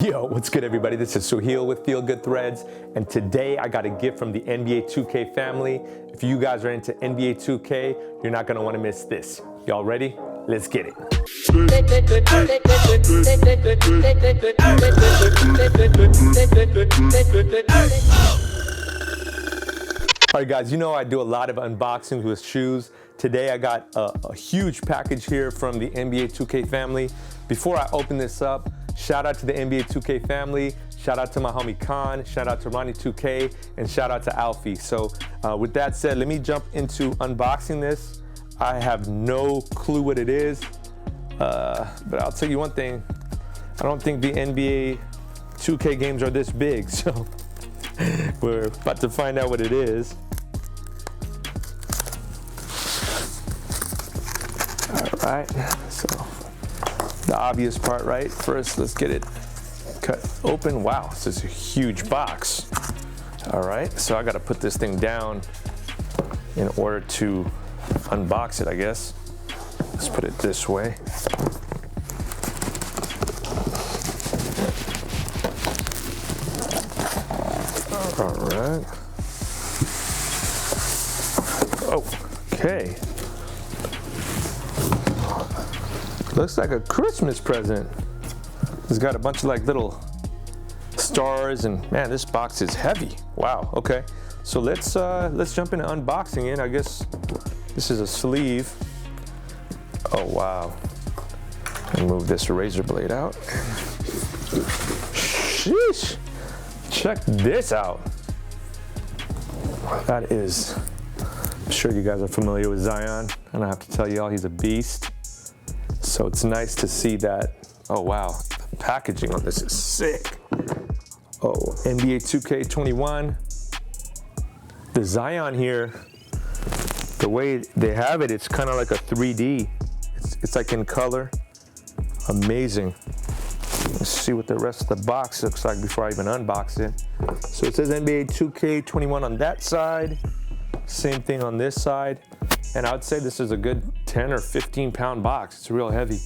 Yo, what's good everybody? This is Suhail with Feel Good Threads, and today I got a gift from the NBA2K family. If you guys are into NBA2K, you're not gonna wanna miss this. Y'all ready? Let's get it. All right guys, you know I do a lot of unboxings with shoes. Today I got a huge package here from the NBA2K family. Before I open this up, shout out to the NBA2K family, shout out to my homie Khan, shout out to Ronnie2K, and shout out to Alfie. So with that said, let me jump into unboxing this. I have no clue what it is, but I'll tell you one thing, I don't think the NBA 2K games are this big, so we're about to find out what it is. All right, so the obvious part, right? First, let's get it cut open. Wow, this is a huge box. All right, so I gotta put this thing down in order to unbox it, I guess. Let's put it this way. All right. Okay. Looks like a Christmas present. It's got a bunch of like little stars, and man, this box is heavy. Wow. Okay. So let's jump into unboxing it. I guess this is a sleeve. Oh wow. And move this razor blade out. Sheesh. Check this out. That is, I'm sure you guys are familiar with Zion. I don't have to tell y'all, he's a beast. So it's nice to see that. Oh wow, the packaging on this is sick. Oh, NBA 2K21. The Zion here, the way they have it, it's kind of like a 3D. It's like in color. Amazing. Let's see what the rest of the box looks like before I even unbox it. So it says NBA 2K21 on that side. Same thing on this side. And I would say this is a good 10 or 15 pound box. It's real heavy.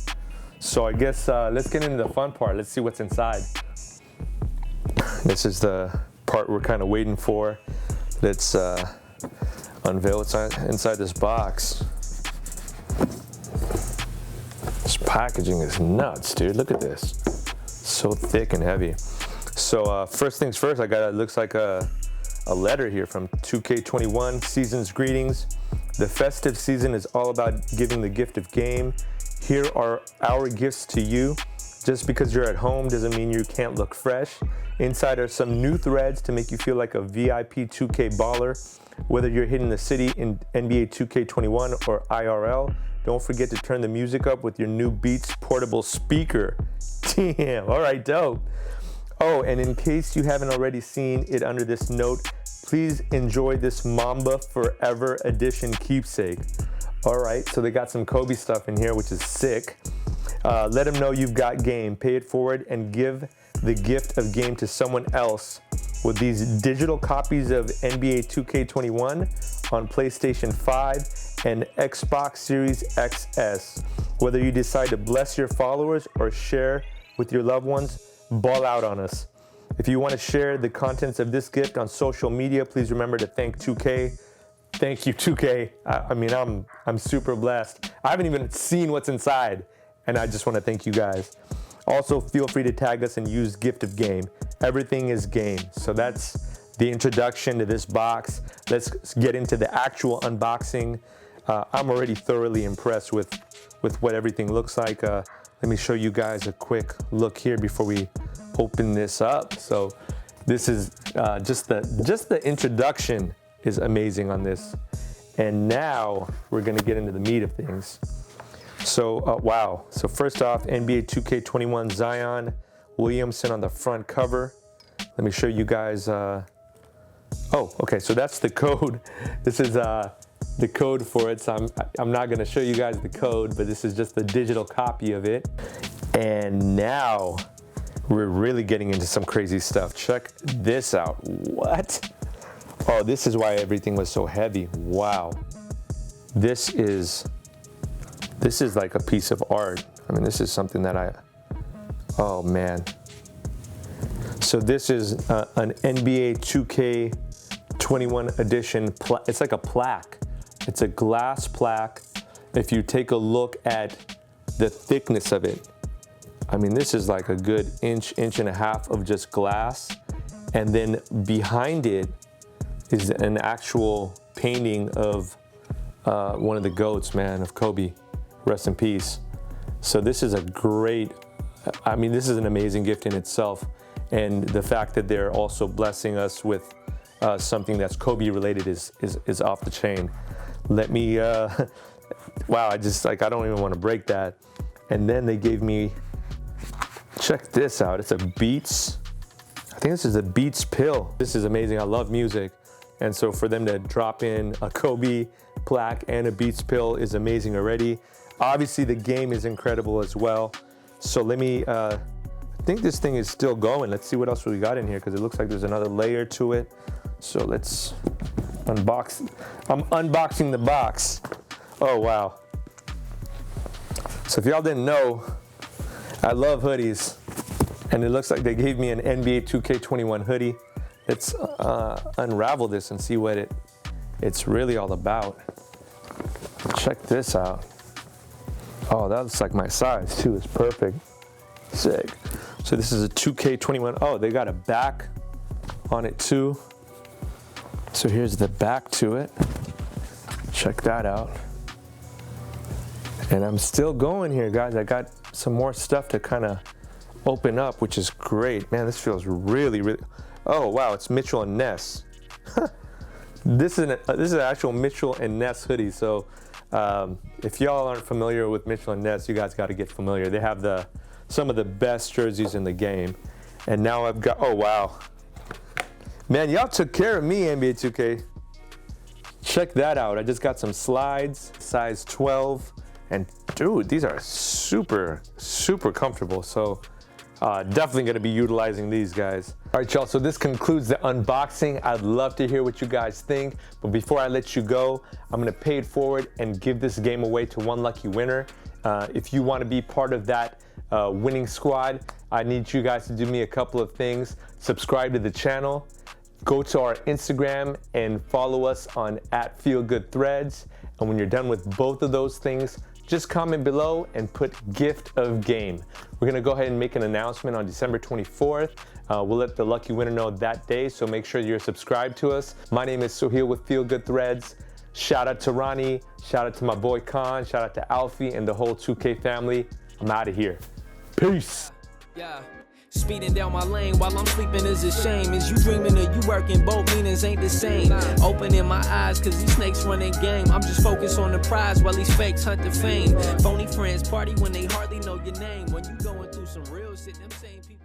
So I guess let's get into the fun part. Let's see what's inside. This is the part we're kind of waiting for. Let's unveil what's inside this box. This packaging is nuts, dude. Look at this. So thick and heavy. So first things first, I got, it looks like a letter here from 2K21, season's greetings. The festive season is all about giving the gift of game. Here are our gifts to you. Just because you're at home doesn't mean you can't look fresh. Inside are some new threads to make you feel like a VIP 2K baller. Whether you're hitting the city in NBA 2K21 or IRL, don't forget to turn the music up with your new Beats portable speaker. Damn, all right, dope. Oh, and in case you haven't already seen it under this note, please enjoy this Mamba Forever Edition keepsake. All right, so they got some Kobe stuff in here, which is sick. Let them know you've got game. Pay it forward and give the gift of game to someone else with these digital copies of NBA 2K21 on PlayStation 5 and Xbox Series XS. Whether you decide to bless your followers or share with your loved ones, ball out on us. If you want to share the contents of this gift on social media, please remember to thank 2K. Thank you, 2K. I mean, I'm super blessed. I haven't even seen what's inside, and I just want to thank you guys. Also, feel free to tag us and use gift of game. Everything is game. So that's the introduction to this box. Let's get into the actual unboxing. I'm already thoroughly impressed with what everything looks like. Let me show you guys a quick look here before we open this up. So this is just the introduction is amazing on this. And now we're gonna get into the meat of things. So wow, so first off, NBA 2K21 Zion Williamson on the front cover. Let me show you guys, oh, okay, so that's the code. This is the code for it, so I'm not gonna show you guys the code, but this is just the digital copy of it. And now we're really getting into some crazy stuff. Check this out. What? Oh, this is why everything was so heavy. Wow. This is like a piece of art. I mean, this is something that oh man. So this is an NBA 2K 21 edition. It's like a plaque. It's a glass plaque. If you take a look at the thickness of it, I mean, this is like a good inch and a half of just glass. And then behind it is an actual painting of one of the GOATs, man, of Kobe. Rest in peace. So this is a great, I mean, this is an amazing gift in itself. And the fact that they're also blessing us with something that's Kobe related is off the chain. Let me, wow, I don't even want to break that. And then they gave me, check this out. It's a Beats. I think this is a Beats pill. This is amazing. I love music. And so for them to drop in a Kobe plaque and a Beats pill is amazing already. Obviously the game is incredible as well. So let me, I think this thing is still going. Let's see what else we got in here, because it looks like there's another layer to it. So let's unbox. I'm unboxing the box. Oh, wow. So if y'all didn't know, I love hoodies. And it looks like they gave me an NBA 2K 21 hoodie. Let's unravel this and see what it's really all about. Check this out. Oh, that looks like my size too. It's perfect. Sick. So this is a 2K 21. Oh, they got a back on it too. So here's the back to it. Check that out. And I'm still going here, guys. I got some more stuff to kind of open up, which is great. Man, this feels really, really, oh wow, it's Mitchell and Ness. This is an actual Mitchell and Ness hoodie. So if y'all aren't familiar with Mitchell and Ness, you guys got to get familiar. They have some of the best jerseys in the game. And now I've got, oh wow. Man, y'all took care of me, NBA 2K. Check that out. I just got some slides, size 12. And dude, these are super, super comfortable. So definitely gonna be utilizing these, guys. All right, y'all, so this concludes the unboxing. I'd love to hear what you guys think. But before I let you go, I'm gonna pay it forward and give this game away to one lucky winner. If you wanna be part of that winning squad, I need you guys to do me a couple of things. Subscribe to the channel. Go to our Instagram and follow us on @FeelGoodThreads. And when you're done with both of those things, just comment below and put gift of game. We're gonna go ahead and make an announcement on December 24th. We'll let the lucky winner know that day, so make sure you're subscribed to us. My name is Suhail with Feel Good Threads. Shout out to Ronnie, shout out to my boy Khan, shout out to Alfie and the whole 2K family. I'm out of here. Peace. Yeah. Speeding down my lane while I'm sleeping is a shame. Is you dreaming or you working? Both meanings ain't the same. Opening my eyes cause these snakes running game. I'm just focused on the prize while these fakes hunt the fame. Phony friends party when they hardly know your name. When you going through some real shit, them same people